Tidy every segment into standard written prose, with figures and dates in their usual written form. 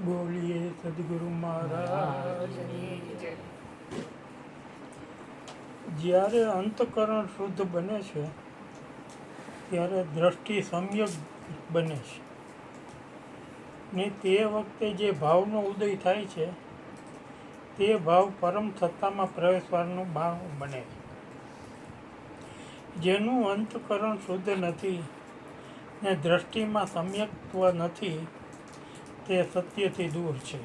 બોલીએ સદગુરુ મહારાજની જય. જ્યારે અંતકરણ શુદ્ધ બને છે ત્યારે દ્રષ્ટિ સમ્યક બને છે ને તે વખતે જે ભાવનો ઉદય થાય છે તે ભાવ પરમ સત્તામાં પ્રવેશવાનો ભાવ બને. જેનું અંતકરણ શુદ્ધ નથી ને દ્રષ્ટિમાં સમ્યકત્વ નથી તે સત્યથી દૂર છે.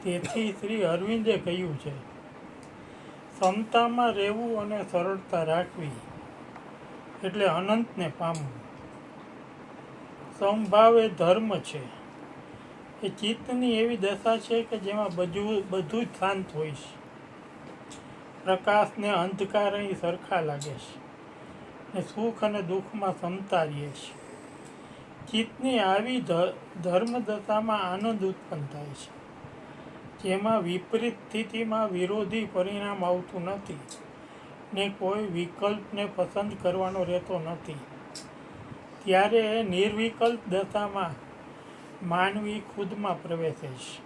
તેથી શ્રી અરવિંદે કહ્યું છે, સમતામાં રહેવું અને સરળતા રાખવી એટલે અનંતને પામવું. સમભાવ એ ધર્મ છે. એ ચિત્તની એવી દશા છે કે જેમાં બધું જ શાંત હોય છે. પ્રકાશ ને અંધકાર અહીં સરખા લાગે છે ને સુખ અને દુઃખમાં સમતા રહે છે. ચિત્તની આવી ધર્મ દશામાં આનંદ ઉત્પન્ન થાય છે, જેમાં વિપરીત સ્થિતિમાં વિરોધી પરિણામ આવતું નથી ને કોઈ વિકલ્પને પસંદ કરવાનો રહેતો નથી. ત્યારે નિર્વિકલ્પ દશામાં માનવી ખુદમાં પ્રવેશે છે.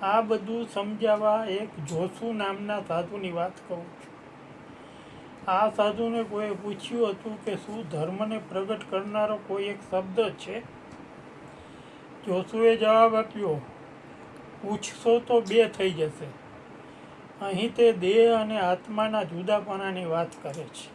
આ બધું સમજાવવા એક જોશુ નામના સાધુની વાત કહું છું. આ સાધુને કોઈએ પૂછ્યું હતું કે શું ધર્મને પ્રગટ કરનારો કોઈ એક શબ્દ છે? જોશુએ જવાબ આપ્યો, પૂછશો તો બે થઈ જશે. અહીં તે દેહ અને આત્માના જુદાપણાની વાત કરે છે.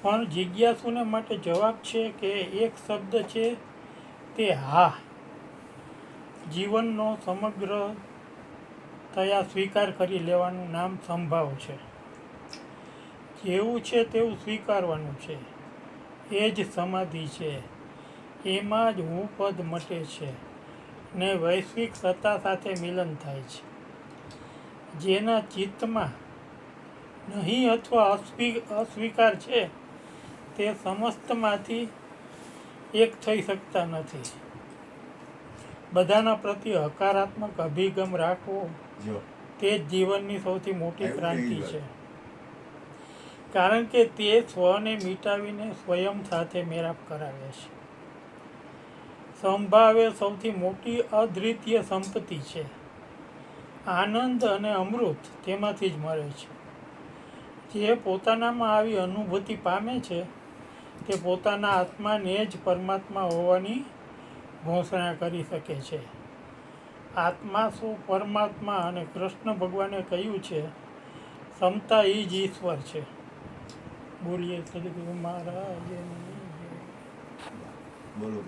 પણ જિજ્ઞાસુને માટે જવાબ છે કે એક શબ્દ છે તે હા. જીવનનો સમગ્ર થયા સ્વીકાર કરી લેવાનું નામ સંભાવ છે. જેવું છે તેવું સ્વીકારવાનું છે. એ જ સમાધિ છે. એમાં જ હું પદ મટે છે ને વૈશ્વિક સત્તા સાથે મિલન થાય છે. જેના ચિત્તમાં નહીં અથવા અસ્વીકાર છે તે સમસ્તમાંથી એક થઈ શકતા નથી. બધાના પ્રત્યે હકારાત્મક અભિગમ રાખવો તે જ જીવનની સૌથી મોટી ક્રાંતિ છે. કારણ કે તે સ્વને મિટાવીને સ્વયં સાથે મેળાપ કરાવે છે. સંભાવ એ સૌથી મોટી અદ્વિતીય સંપત્તિ છે. આનંદ અને અમૃત તેમાંથી જ મળે છે. જે પોતાનામાં આવી અનુભૂતિ પામે છે તે પોતાના આત્માને જ પરમાત્મા હોવાની ઘોષણા કરી શકે છે. આત્મા શું પરમાત્મા અને કૃષ્ણ ભગવાને કહ્યું છે, સમતા એ જ ઈશ્વર છે. બોલીએ સદગુરુ મહારાજની જય.